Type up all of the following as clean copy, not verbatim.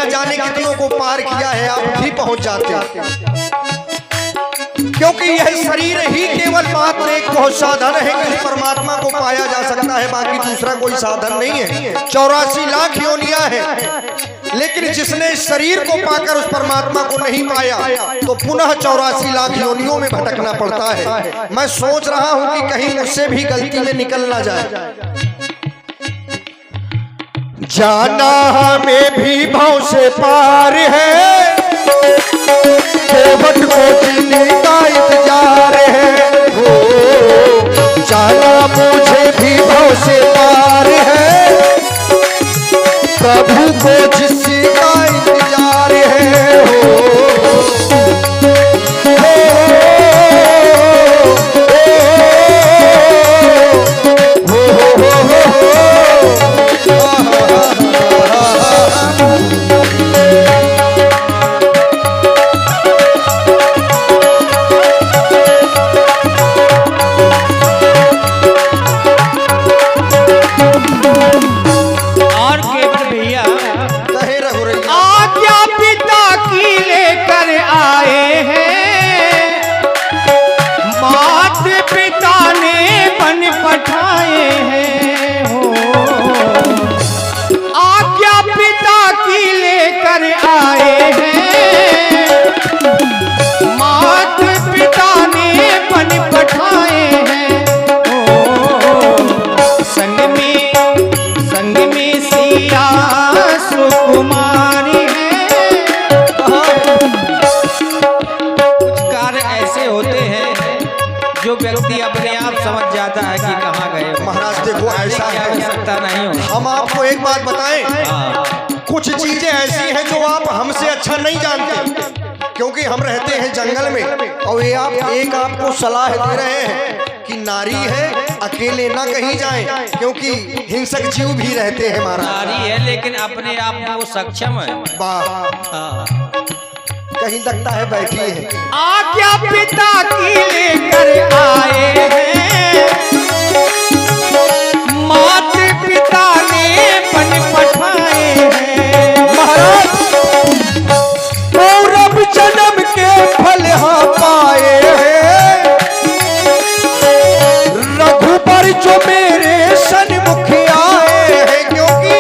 न जाने कितनों को पार किया है, आप भी पहुंच जाते। क्योंकि यह शरीर ही केवल मात्र एक बहुत साधन है कि उस परमात्मा को पाया जा सकता है, बाकी दूसरा कोई साधन नहीं है। 84 लाख योनियां हैं, लेकिन जिसने इस शरीर को पाकर उस परमात्मा को नहीं पाया तो पुनः 84 लाख योनियों में भटकना पड़ता है। मैं सोच रहा हूं कि कहीं मुझसे भी गलती में निकल ना जाए। जाना हमें भी भव से पार है, केवट को जीने का इंतजार है। हो जाना मुझे भी भव से पार है, प्रभु को जिसी का इंतजार है। हो हम आपको एक बात बताएं, कुछ चीजें ऐसी हैं जो आप हमसे अच्छा नहीं जानते, क्योंकि हम रहते हैं जंगल में और ये आपको सलाह दे रहे हैं कि नारी है अकेले ना कहीं जाएं, क्योंकि हिंसक जीव भी रहते हैं। हमारा नारी है लेकिन अपने आप में वो सक्षम है। कहीं लगता है बैठी है। आज्ञा पिता की लेकर आए हैं, मात पिता ने बन पठाए हैं। महाराज पूर्व जन्म के फल हाँ पाए हैं, रघुबर जो मेरे सन्मुख आए हैं, क्योंकि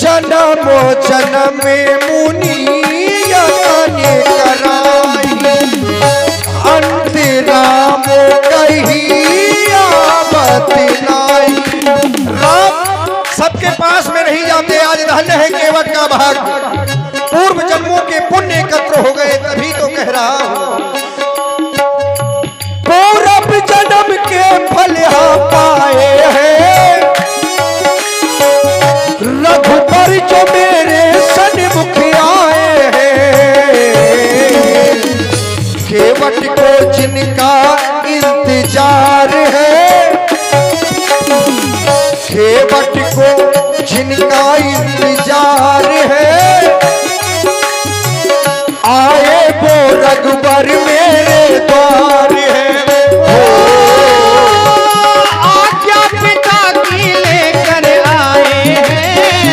जन्म जन्म में मुनि यतन कराई, अंतराम कही राम सबके पास में नहीं जाते। आज धन्य है केवट का भाग, पूर्व जन्मों के पुण्य एकत्र हो गए, तभी तो कह रहा हूं पूर्व जन्म के फल पाए हैं, रघुबर जो मेरे सन्मुख आए हैं। केवट को जिनका इंतजार है, केवट को जिनका इंतजार है, आए वो रघुबर मेरे द्वार है। आज्ञा पिता की लेकर आए हैं,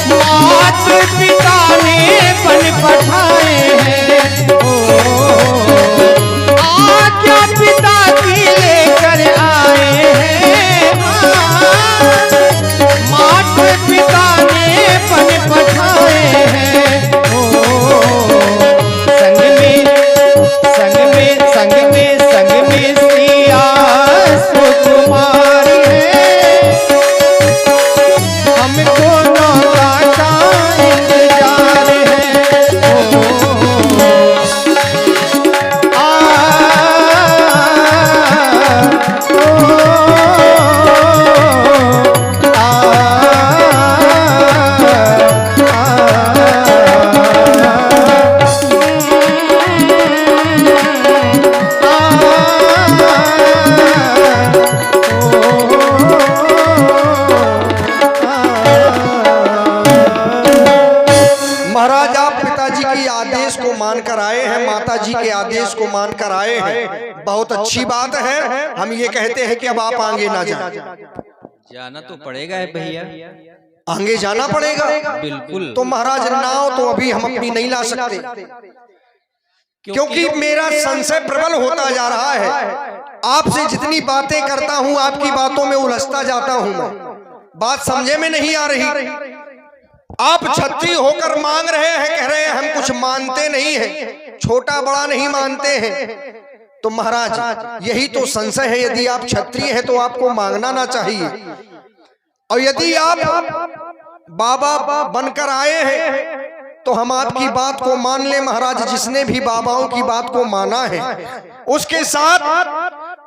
मात पिता ने बन पठाए हैं। आज्ञा पिता की लेकर आए हैं, मात पिता ने बन पठाए हैं। संग में सिया सुकुमारी है, हमको नौका का इंतजार है। मानकर आए हैं, माता जी के आदेश को मानकर आए हैं, बहुत अच्छी बात है। हम ये कहते हैं कि अब आप आगे ना जाएं। जाना तो पड़ेगा है भैया। आगे जाना पड़ेगा। बिल्कुल। तो महाराज नाव तो अभी हम अपनी नहीं ला सकते, क्योंकि मेरा संशय प्रबल होता जा रहा है। आपसे जितनी बातें करता हूं आपकी बातों में उलझता जाता हूं मैं, बात समझे में नहीं आ रही। आप छत्री होकर मांग रहे हैं, कह रहे हैं हम कुछ मानते नहीं हैं, छोटा बड़ा नहीं मानते हैं। तो महाराज यही तो संशय है, यदि आप क्षत्रिय हैं तो आपको मांगना ना चाहिए, और यदि आप बाबा बनकर आए हैं तो हम आपकी बात को मान ले महाराज। जिसने भी बाबाओं की बात को माना है उसके साथ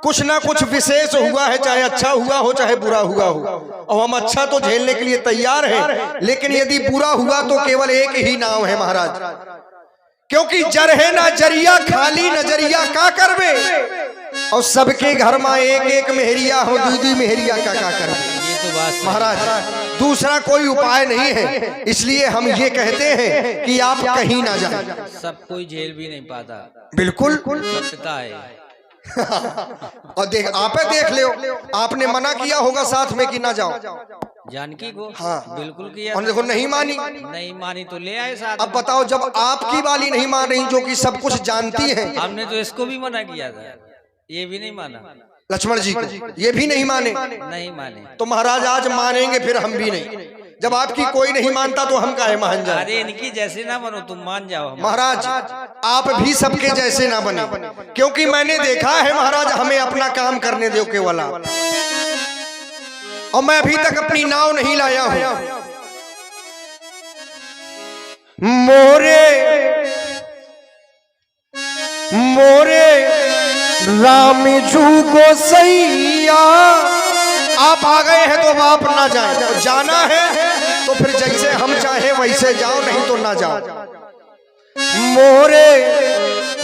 कुछ ना कुछ विशेष हुआ है, चाहे अच्छा हुआ हो चाहे बुरा हुआ हो, और हम अच्छा तो झेलने के लिए तैयार हैं, लेकिन यदि बुरा हुआ तो केवल एक ही नाव है महाराज, क्योंकि जरहे ना जरिया खाली नजरिया का करवे, और सबके घर में एक एक मेहरिया हो, दूधी मेहरिया का करवे। ये तो बात महाराज दूसरा कोई उपाय नहीं है, इसलिए हम ये कहते हैं कि आप कहीं ना जाएं। सब कोई झेल भी नहीं पाता। बिल्कुल सत्यता है। और देख लो, आपने मना किया होगा साथ में कि ना जाओ जानकी को। हाँ बिल्कुल किया। और देखो नहीं मानी, नहीं मानी तो ले आए साथ। अब बताओ जब आपकी वाली नहीं मान रही जो कि सब कुछ जानती है। हमने तो इसको भी मना किया था, ये भी नहीं माना। लक्ष्मण जी को ये भी नहीं माने। नहीं माने तो महाराज आज मानेंगे फिर हम भी नहीं। जब आपकी कोई नहीं मानता तो हम काहे मान जाए। अरे इनकी जैसे ना बनो, तुम मान जाओ। महाराज आप भी सबके जैसे ना बने, क्योंकि मैंने देखा है महाराज, हमें अपना काम करने दो केवल आप। और मैं अभी तक अपनी नाव नहीं लाया हूं। मोरे राम जू को सैया, आप आ गए हैं तो अब आप ना जाएं, तो जाना है तो फिर जैसे हम चाहे वैसे जाओ, नहीं तो ना जाओ। मोरे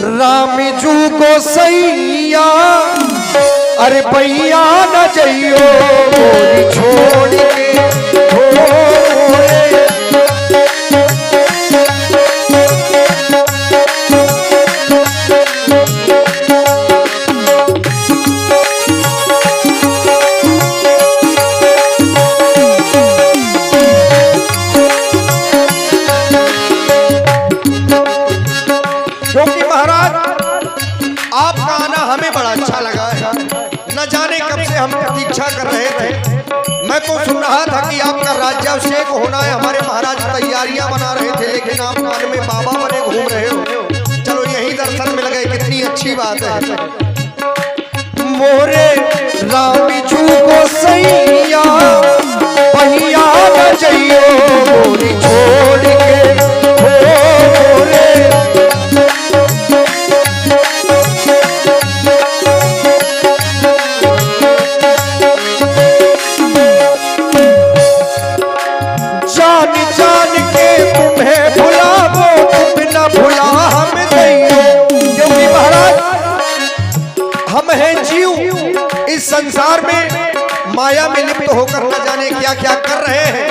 राम जू को सैया, अरे भैया न जाइयो मोरी छोड़ के मोरे। क्योंकि महाराज आपका आना हमें बड़ा अच्छा लगा है, न जाने कब से हम प्रतीक्षा कर रहे थे। मैं तो सुन रहा था कि आपका राज्याभिषेक होना है, हमारे महाराज तैयारियां बना रहे थे, लेकिन आप कान में बाबा बने घूम रहे हो। चलो यही दर्शन मिल गए, कितनी अच्छी बात है। मोरे राम जू को सैया, भैया न जाइयो मोरी छोड़ के मोरे। जान जान के तुम्हें भुलावो, तुम न भुला हम नहीं। क्योंकि महाराज हम हैं जीव, इस संसार में माया में लिप्त होकर न जाने क्या क्या कर रहे हैं,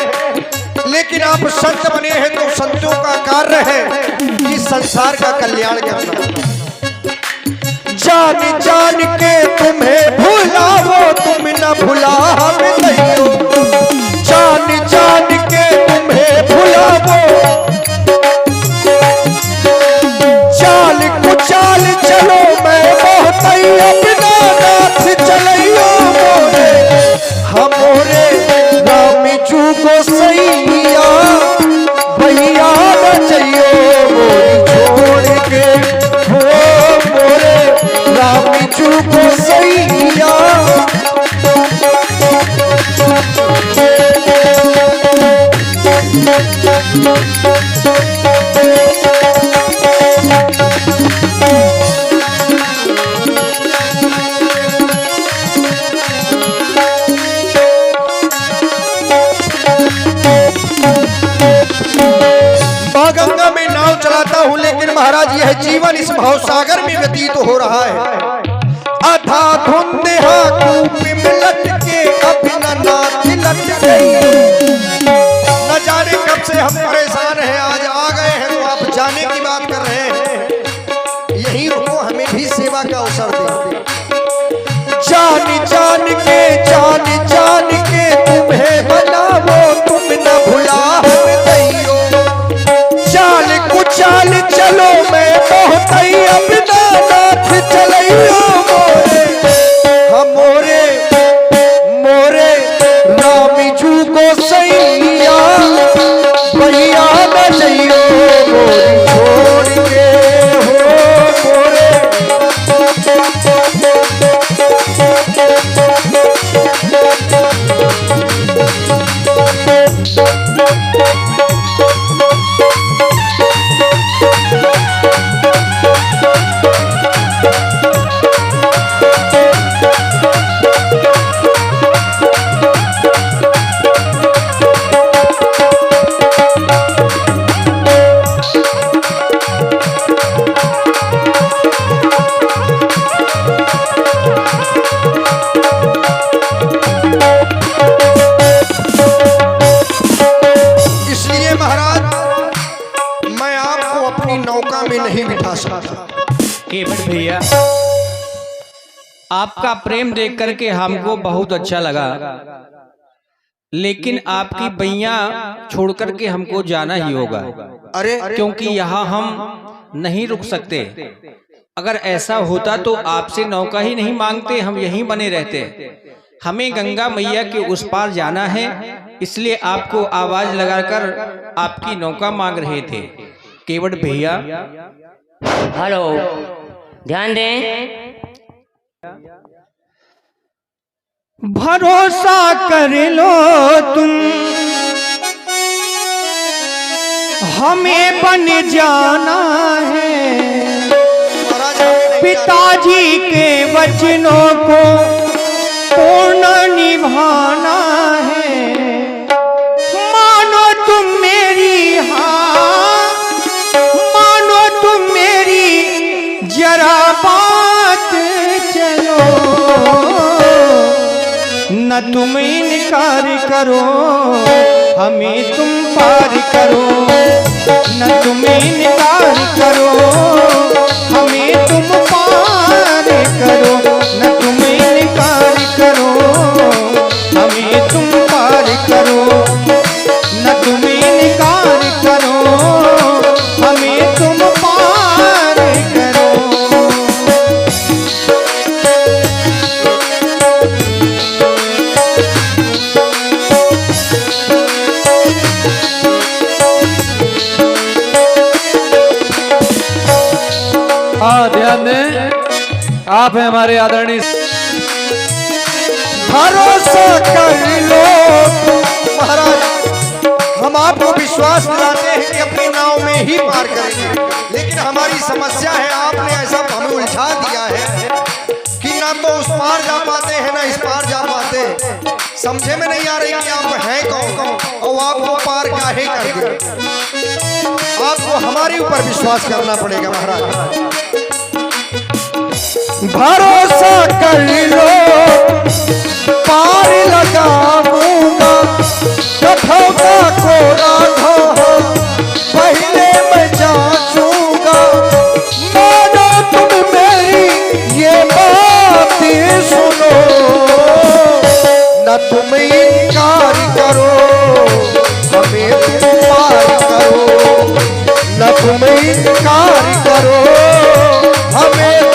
लेकिन आप संत बने हैं तो संतों का कार्य है कि संसार का कल्याण करना। जान जान के तुम्हें भुलावो, तुम न भुला हम नहीं। जान जान के तुम्हें भुलावो, चाल कुचाल चलो मैं मोहतई अपना नाथ चलइयो मोरे। हमोरे राम जू को सैया, भैया न जाइयो मोरी छोड़ के हो मोरे। राम जू को सैया, गंगा में नाव चलाता हूं, लेकिन महाराज यह जीवन इस भवसागर में व्यतीत हो रहा है। अधा धुंधेहा कूप में लटके अभिननाथ लट गई। न जाने कब से हम परेशान हैं, आज आ गए हैं तो आप जाने की बात कर रहे हैं। यही रुको, हमें भी सेवा का अवसर दे। जान जान के तुम्हें बनावो, तुम न बिठा सकता। केवट भैया, आपका प्रेम देख करके हमको बहुत अच्छा लगा, लेकिन आपकी बैया छोड़ करके हमको जाना ही होगा। अरे क्योंकि यहाँ हम नहीं रुक सकते। अगर ऐसा होता तो आपसे नौका ही नहीं मांगते, हम यहीं बने रहते। हमें गंगा मैया के उस पार जाना है, इसलिए आपको आवाज लगाकर आपकी नौका मांग रहे थे। केवट भैया, हेलो, ध्यान दें। भरोसा कर लो तुम, हमें बन जाना है। पिताजी के वचनों को पूर्ण निभाना है। मानो तुम मेरी, हाँ मानो तुम मेरी जरा बात चलो। न तुम इनकार करो, हमें तुम पार करो। न तुम इनकार करो, हमें तुम पार करो। न तुम इनकार करो, हमें तुम पार करो। न तुम इनकार करो, हमें तुम पार करो। ध्यान दें, आप हैं हमारे आदरणीय। भरोसा कर लो महाराज, हम आपको विश्वास दिलाते हैं कि अपनी नाव में ही पार करेंगे, लेकिन हमारी समस्या है, आपने ऐसा हमें उलझा दिया है कि ना तो उस पार जा पाते हैं ना इस पार जा पाते। समझे में नहीं आ रही कि आप हैं कौन और आपको पार काहे कर दे। आपको हमारे ऊपर विश्वास करना पड़ेगा महाराज। भरोसा कर लो, पार लगाऊंगा कठों का कोरा घो, पहले मैं जांचूंगा। मानो तुम मेरी ये बात सुनो, न तुम इनकार करो, हमें तुम पार करो। न तुम इनकार करो, हमें